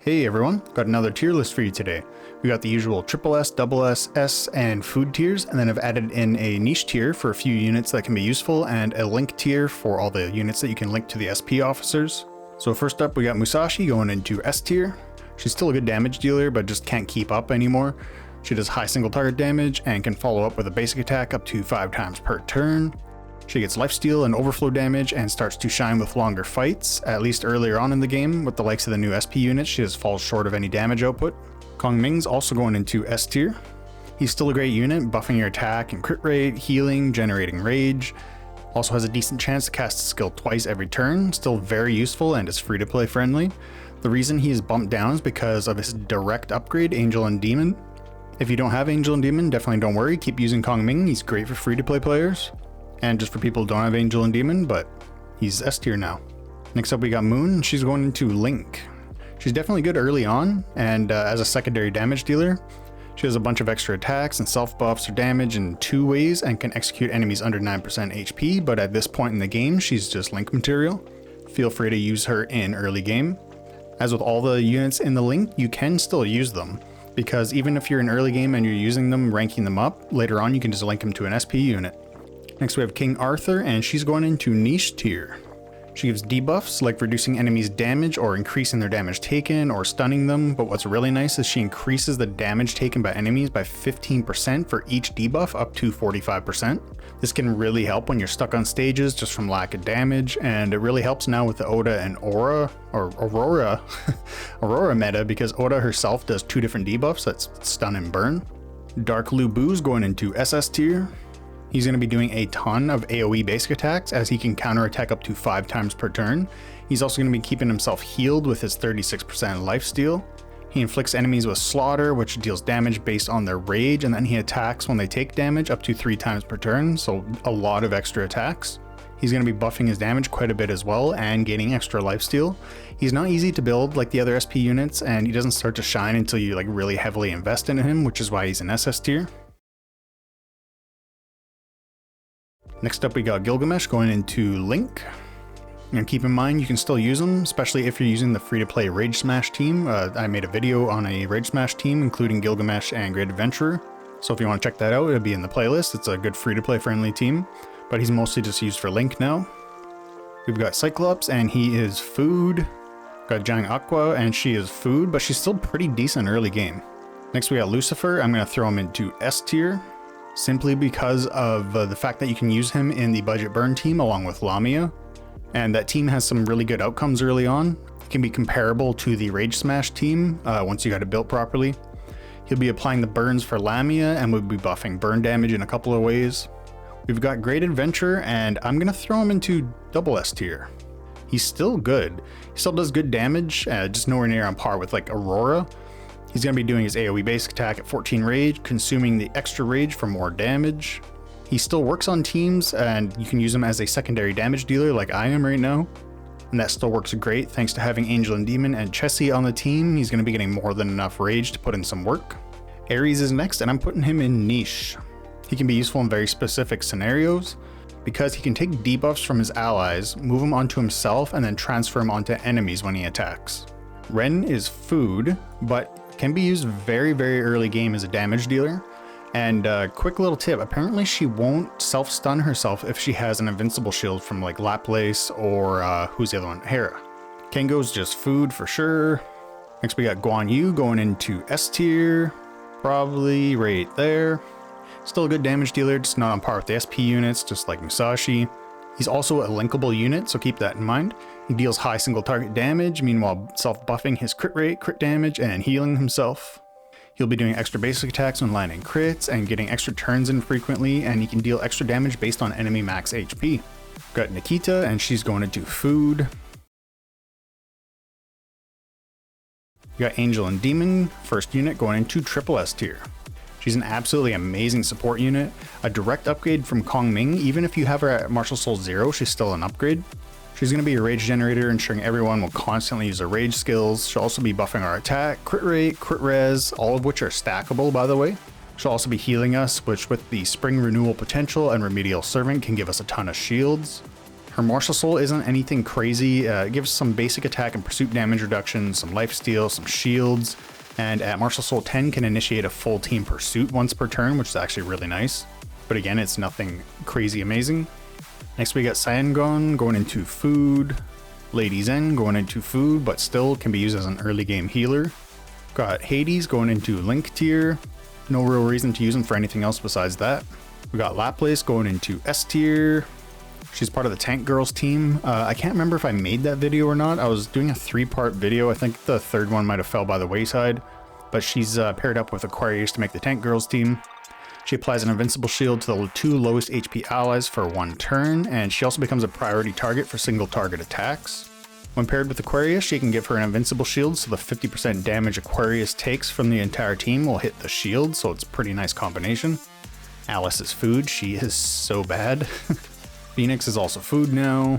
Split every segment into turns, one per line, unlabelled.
Hey everyone, got another tier list for you today. We got the usual triple S, double S, S, and food tiers, and then I've added in a niche tier for a few units that can be useful, and a link tier for all the units that you can link to the SP officers. So first up, we got Musashi going into S tier. She's still a good damage dealer, but just can't keep up anymore. She does high single target damage, and can follow up with a basic attack up to 5 times per turn. She gets lifesteal and overflow damage and starts to shine with longer fights, at least earlier on in the game. With the likes of the new SP units, she just falls short of any damage output. Kong Ming's also going into S tier. He's still a great unit, buffing your attack and crit rate, healing, generating rage. Also has a decent chance to cast a skill twice every turn, still very useful and is free to play friendly. The reason he is bumped down is because of his direct upgrade, Angel and Demon. If you don't have Angel and Demon, definitely don't worry, keep using Kong Ming, he's great for free to play players. And just for people who don't have Angel and Demon, but he's S tier now. Next up we got Moon, she's going into Link. She's definitely good early on, and as a secondary damage dealer, she has a bunch of extra attacks and self buffs her damage in 2 ways and can execute enemies under 9% HP, but at this point in the game, she's just Link material. Feel free to use her in early game. As with all the units in the Link, you can still use them, because even if you're in early game and you're using them, ranking them up, later on you can just link them to an SP unit. Next we have King Arthur, and she's going into niche tier. She gives debuffs like reducing enemies' damage or increasing their damage taken or stunning them, but what's really nice is she increases the damage taken by enemies by 15% for each debuff up to 45%. This can really help when you're stuck on stages just from lack of damage, and it really helps now with the Oda and Aurora meta, because Oda herself does 2 different debuffs, that's stun and burn. Dark Lu Bu's going into SS tier. He's going to be doing a ton of AoE basic attacks as he can counterattack up to 5 times per turn. He's also going to be keeping himself healed with his 36% lifesteal. He inflicts enemies with slaughter, which deals damage based on their rage, and then he attacks when they take damage up to 3 times per turn, so a lot of extra attacks. He's going to be buffing his damage quite a bit as well and gaining extra lifesteal. He's not easy to build like the other SP units, and he doesn't start to shine until you really heavily invest in him, which is why he's in SS tier. Next up we got Gilgamesh going into Link. And keep in mind you can still use them, especially if you're using the free-to-play Rage Smash team. I made a video on a Rage Smash team including Gilgamesh and Great Adventurer. So if you want to check that out, it'll be in the playlist. It's a good free-to-play friendly team, but he's mostly just used for Link now. We've got Cyclops, and he is food. Got Giant Aqua, and she is food, but she's still pretty decent early game. Next we got Lucifer. I'm going to throw him into S tier, simply because of the fact that you can use him in the budget burn team along with Lamia, and that team has some really good outcomes early on. It can be comparable to the Rage Smash team once you got it built properly. He'll be applying the burns for Lamia and we'll be buffing burn damage in a couple of ways. We've got Great Adventure, and I'm gonna throw him into double S tier. He's still good. He still does good damage, just nowhere near on par with like Aurora. He's going to be doing his AoE basic attack at 14 rage, consuming the extra rage for more damage. He still works on teams, and you can use him as a secondary damage dealer like I am right now. And that still works great thanks to having Angel and Demon and Chessie on the team. He's going to be getting more than enough rage to put in some work. Ares is next, and I'm putting him in niche. He can be useful in very specific scenarios because he can take debuffs from his allies, move them onto himself, and then transfer them onto enemies when he attacks. Ren is food, but can be used very early game as a damage dealer. And quick little tip, apparently she won't self-stun herself if she has an invincible shield from like Laplace or who's the other one? Hera. Kengo's just food for sure. Next we got Guan Yu going into S tier, probably right there. Still a good damage dealer, just not on par with the SP units, just like Musashi. He's also a linkable unit, so keep that in mind. He deals high single target damage, meanwhile self-buffing his crit rate, crit damage, and healing himself. He'll be doing extra basic attacks when landing crits and getting extra turns in frequently, and he can deal extra damage based on enemy max HP. Got Nikita, and she's going into food. You got Angel and Demon, first unit, going into triple S tier. She's an absolutely amazing support unit, a direct upgrade from Kong Ming. Even if you have her at Martial Soul 0, she's still an upgrade. She's going to be a rage generator, ensuring everyone will constantly use their rage skills. She'll also be buffing our attack, crit rate, crit res, all of which are stackable by the way. She'll also be healing us, which with the Spring Renewal potential and Remedial Servant can give us a ton of shields. Her Martial Soul isn't anything crazy. It gives some basic attack and pursuit damage reduction, some lifesteal, some shields, and at Martial Soul 10 can initiate a full team pursuit once per turn, which is actually really nice. But again, it's nothing crazy amazing. Next we got Cyangon going into food, Lady Zen going into food, but still can be used as an early game healer. Got Hades going into Link tier, no real reason to use him for anything else besides that. We got Laplace going into S tier. She's part of the Tank Girls team. I can't remember if I made that video or not. I was doing a 3-part video. I think the third one might have fell by the wayside, but she's paired up with Aquarius to make the Tank Girls team. She applies an invincible shield to the 2 lowest HP allies for 1 turn, and she also becomes a priority target for single target attacks. When paired with Aquarius, she can give her an invincible shield, so the 50% damage Aquarius takes from the entire team will hit the shield, so it's a pretty nice combination. Alice is food. She is so bad. Phoenix is also food now.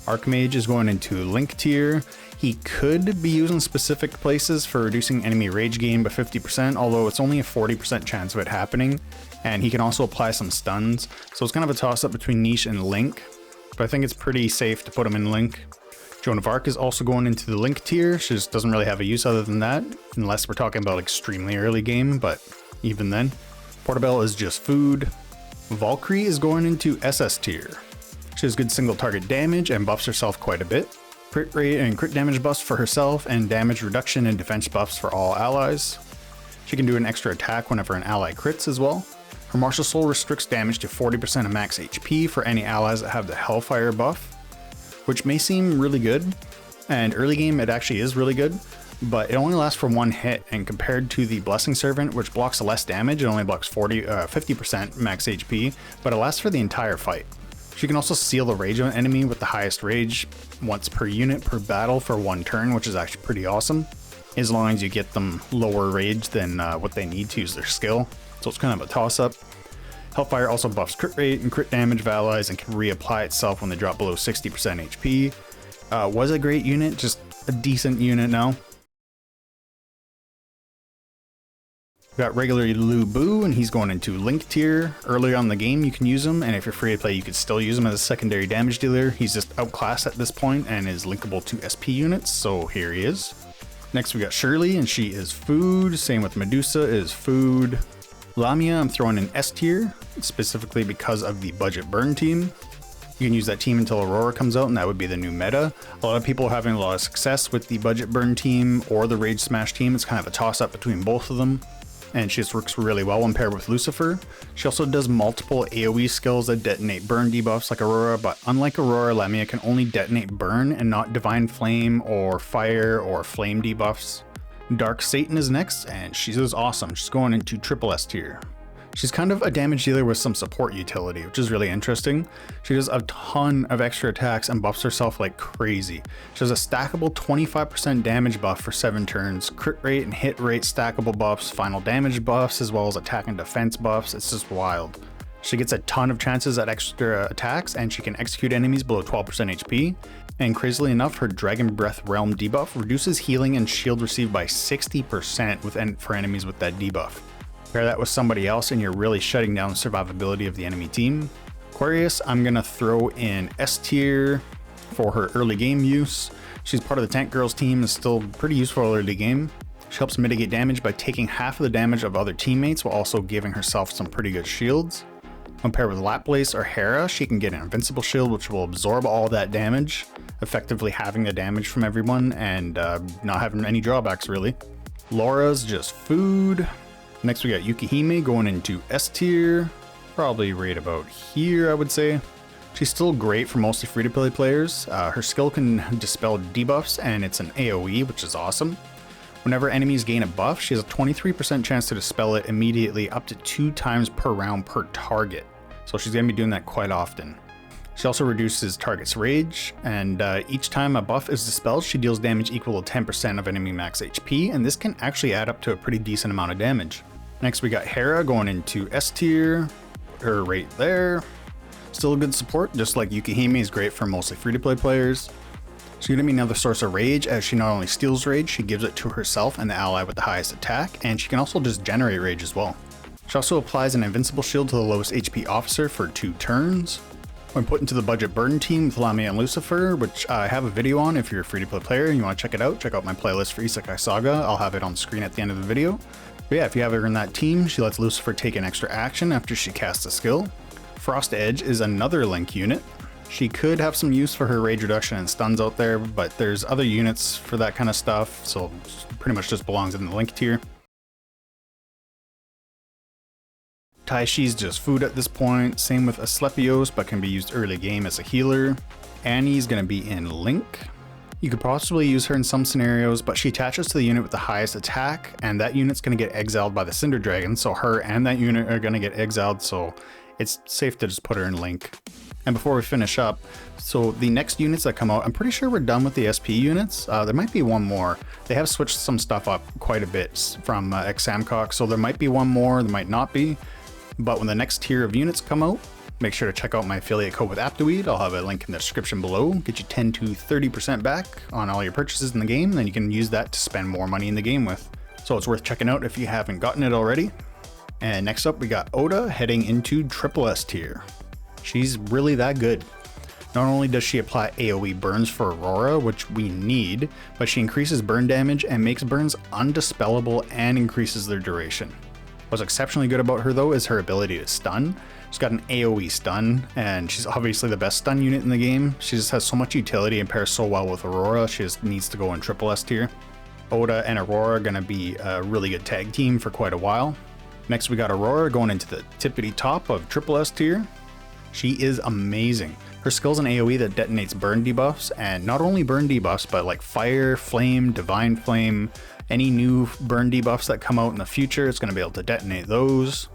Archmage is going into Link tier. He could be used in specific places for reducing enemy rage gain by 50%, although it's only a 40% chance of it happening. And he can also apply some stuns, so it's kind of a toss-up between Niche and Link, but I think it's pretty safe to put him in Link. Joan of Arc is also going into the Link tier. She just doesn't really have a use other than that, unless we're talking about extremely early game, but even then. Portobello is just food. Valkyrie is going into SS tier. She has good single target damage and buffs herself quite a bit. Crit rate and crit damage buffs for herself, and damage reduction and defense buffs for all allies. She can do an extra attack whenever an ally crits as well. Her Martial Soul restricts damage to 40% of max HP for any allies that have the Hellfire buff, which may seem really good, and early game it actually is really good, but it only lasts for 1 hit, and compared to the Blessing Servant, which blocks less damage, it only blocks 50% max HP, but it lasts for the entire fight. She can also seal the rage of an enemy with the highest rage once per unit per battle for 1 turn, which is actually pretty awesome, as long as you get them lower rage than what they need to use their skill, so it's kind of a toss-up. Hellfire also buffs crit rate and crit damage of allies and can reapply itself when they drop below 60% HP. Was a great unit, just a decent unit now. We got regular Lu Bu, and he's going into Link tier. Earlier on in the game you can use him, and if you're free to play you could still use him as a secondary damage dealer. He's just outclassed at this point and is linkable to SP units, so here he is. Next we got Shirley, and she is food. Same with Medusa is food. Lamia I'm throwing in S tier, specifically because of the budget burn team. You can use that team until Aurora comes out, and that would be the new meta. A lot of people are having a lot of success with the budget burn team or the Rage Smash team. It's kind of a toss-up between both of them, and she just works really well when paired with Lucifer. She also does multiple AoE skills that detonate burn debuffs like Aurora, but unlike Aurora, Lamia can only detonate burn and not Divine Flame or Fire or Flame debuffs. Dark Satan is next, and she is awesome. She's going into triple S tier. She's kind of a damage dealer with some support utility, which is really interesting. She does a ton of extra attacks and buffs herself like crazy. She has a stackable 25% damage buff for 7 turns, crit rate and hit rate stackable buffs, final damage buffs, as well as attack and defense buffs. It's just wild. She gets a ton of chances at extra attacks, and she can execute enemies below 12% HP. And crazily enough, her Dragon Breath Realm debuff reduces healing and shield received by 60% for enemies with that debuff. Pair that with somebody else and you're really shutting down the survivability of the enemy team. Aquarius, I'm gonna throw in S tier for her early game use. She's part of the Tank Girls team and is still pretty useful early game. She helps mitigate damage by taking half of the damage of other teammates while also giving herself some pretty good shields. When paired with Laplace or Hera, she can get an invincible shield which will absorb all that damage, effectively having the damage from everyone and not having any drawbacks really. Laura's just food. Next we got Yukihime going into S tier, probably right about here I would say. She's still great for mostly free-to-play players. Her skill can dispel debuffs and it's an AoE, which is awesome. Whenever enemies gain a buff, she has a 23% chance to dispel it immediately up to 2 times per round per target. So she's going to be doing that quite often. She also reduces target's rage, and each time a buff is dispelled, she deals damage equal to 10% of enemy max HP, and this can actually add up to a pretty decent amount of damage. Next we got Hera going into S tier, put her right there. Still a good support, just like Yukihime is great for mostly free-to-play players. She's going to be another source of rage, as she not only steals rage, she gives it to herself and the ally with the highest attack, and she can also just generate rage as well. She also applies an invincible shield to the lowest HP officer for 2 turns. When put into the budget burn team with Lamia and Lucifer, which I have a video on if you're a free-to-play player and you want to check out my playlist for Isekai Saga. I'll have it on screen at the end of the video. But yeah, if you have her in that team, she lets Lucifer take an extra action after she casts a skill. Frost Edge is another Link unit. She could have some use for her rage reduction and stuns out there, but there's other units for that kind of stuff, so pretty much just belongs in the Link tier. Taishi's just food at this point, same with Asclepios, but can be used early game as a healer. Annie's going to be in Link. You could possibly use her in some scenarios, but she attaches to the unit with the highest attack, and that unit's going to get exiled by the Cinder Dragon, so her and that unit are going to get exiled, so it's safe to just put her in Link. And before we finish up, so the next units that come out, I'm pretty sure we're done with the SP units. There might be one more. They have switched some stuff up quite a bit from Examcock, so there might be one more, there might not be. But when the next tier of units come out, make sure to check out my affiliate code with Aptoweed. I'll have a link in the description below. Get you 10 to 30% back on all your purchases in the game, then you can use that to spend more money in the game with. So it's worth checking out if you haven't gotten it already. And next up we got Oda heading into Triple S tier. She's really that good. Not only does she apply AoE burns for Aurora, which we need, but she increases burn damage and makes burns undispellable and increases their duration. What's exceptionally good about her though is her ability to stun. She's got an AoE stun, and she's obviously the best stun unit in the game. She just has so much utility and pairs so well with Aurora, she just needs to go in Triple S tier. Oda and Aurora are going to be a really good tag team for quite a while. Next we got Aurora going into the tippity top of Triple S tier. She is amazing. Her skill's an AoE that detonates burn debuffs, and not only burn debuffs, but like fire, flame, divine flame, any new burn debuffs that come out in the future, it's going to be able to detonate those.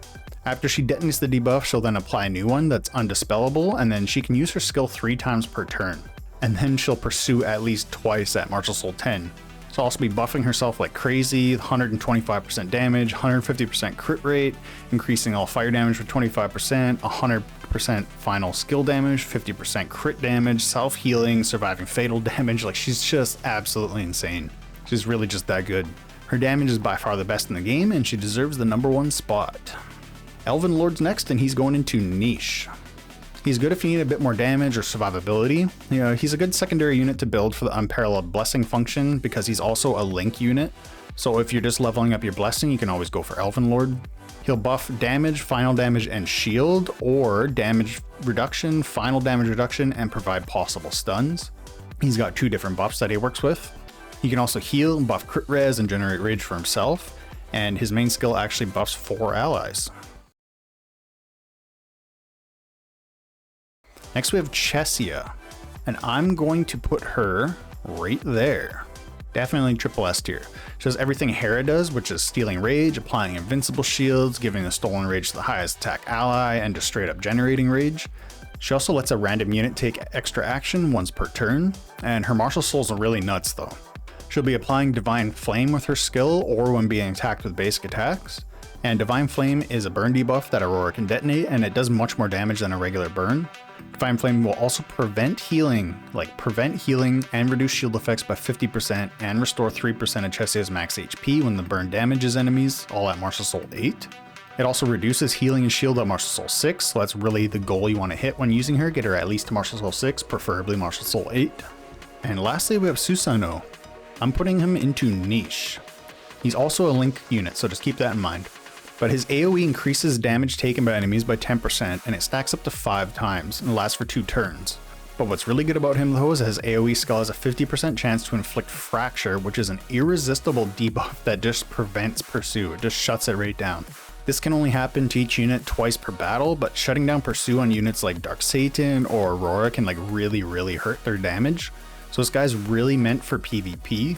After she detonates the debuff, she'll then apply a new one that's undispellable, and then she can use her skill 3 times per turn. And then she'll pursue at least twice at Martial Soul 10. She'll also be buffing herself like crazy, 125% damage, 150% crit rate, increasing all fire damage for 25%, 100% final skill damage, 50% crit damage, self-healing, surviving fatal damage. Like, she's just absolutely insane. She's really just that good. Her damage is by far the best in the game, and she deserves the #1 spot. Elven Lord's next, and he's going into Niche. He's good if you need a bit more damage or survivability. You know, he's a good secondary unit to build for the Unparalleled Blessing function because he's also a Link unit. So if you're just leveling up your Blessing, you can always go for Elven Lord. He'll buff damage, final damage, and shield, or damage reduction, final damage reduction, and provide possible stuns. He's got 2 different buffs that he works with. He can also heal, buff crit res, and generate rage for himself, and his main skill actually buffs 4 allies. Next we have Chesia, and I'm going to put her right there. Definitely Triple S tier. She does everything Hera does, which is stealing rage, applying invincible shields, giving the stolen rage to the highest attack ally, and just straight up generating rage. She also lets a random unit take extra action once per turn, and her Martial Souls are really nuts though. She'll be applying Divine Flame with her skill or when being attacked with basic attacks. And Divine Flame is a burn debuff that Aurora can detonate, and it does much more damage than a regular burn. Divine Flame will also prevent healing and reduce shield effects by 50% and restore 3% of Chesia's max HP when the burn damages enemies, all at Martial Soul 8. It also reduces healing and shield at Martial Soul 6, so that's really the goal you want to hit when using her. Get her at least to Martial Soul 6, preferably Martial Soul 8. And lastly we have Susanoo. I'm putting him into Niche. He's also a Link unit, so just keep that in mind. But his AoE increases damage taken by enemies by 10%, and it stacks up to 5 times and lasts for 2 turns. But what's really good about him though is his AoE skill has a 50% chance to inflict Fracture, which is an irresistible debuff that just prevents Pursue. It just shuts it right down. This can only happen to each unit twice per battle, but shutting down Pursue on units like Dark Satan or Aurora can like really hurt their damage. So this guy's really meant for PvP,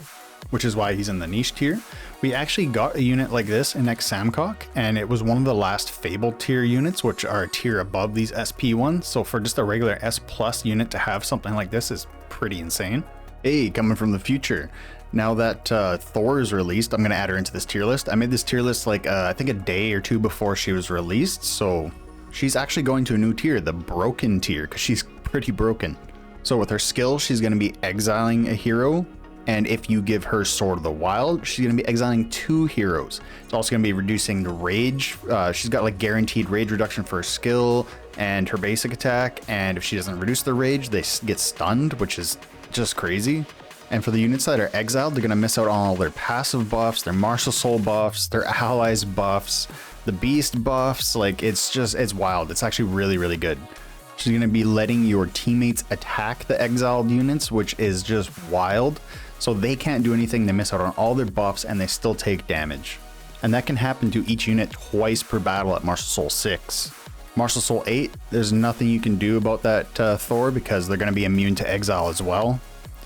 which is why he's in the Niche tier. We actually got a unit like this in Examcock, and it was one of the last Fable tier units, which are a tier above these SP ones. So for just a regular S plus unit to have something like this is pretty insane. Hey, coming from the future. Now that Thor is released, I'm going to add her into this tier list. I made this tier list like I think a day or 2 before she was released, so she's actually going to a new tier, the Broken tier, because she's pretty broken. So with her skill, she's going to be exiling a hero, And if you give her Sword of the Wild, she's going to be exiling 2 heroes. It's also going to be reducing the rage. She's got like guaranteed rage reduction for her skill and her basic attack. And if she doesn't reduce the rage, they get stunned, which is just crazy. And for the units that are exiled, they're going to miss out on all their passive buffs, their martial soul buffs, their allies buffs, the beast buffs. Like, it's wild. It's actually really, really good. She's going to be letting your teammates attack the exiled units, which is just wild. So they can't do anything. They miss out on all their buffs and they still take damage. And that can happen to each unit twice per battle at Martial Soul 6. Martial Soul 8, there's nothing you can do about that Thor because they're going to be immune to exile as well.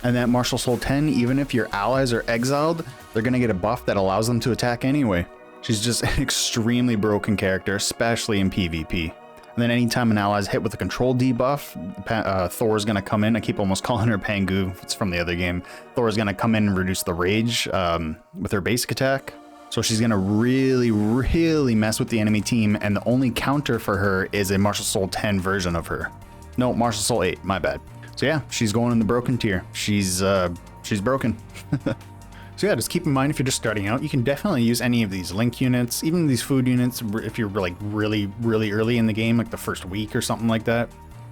And at Martial Soul 10, even if your allies are exiled, they're going to get a buff that allows them to attack anyway. She's just an extremely broken character, especially in PvP. And then anytime an ally is hit with a control debuff, Thor's going to come in. I keep almost calling her Pangu. It's from the other game. Thor's going to come in and reduce the rage with her basic attack. So she's going to really, really mess with the enemy team. And the only counter for her is a Martial Soul 10 version of her. No, Martial Soul 8, my bad. So yeah, she's going in the broken tier. She's broken. So yeah, just keep in mind if you're just starting out, you can definitely use any of these link units, even these food units if you're like really, really early in the game, like the first week or something like that.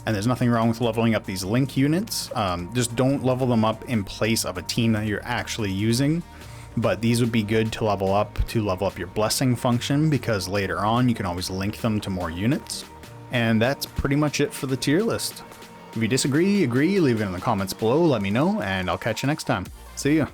And there's nothing wrong with leveling up these link units. Just don't level them up in place of a team that you're actually using. But these would be good to level up your blessing function, because later on you can always link them to more units. And that's pretty much it for the tier list. If you disagree, agree, leave it in the comments below, let me know, and I'll catch you next time. See ya.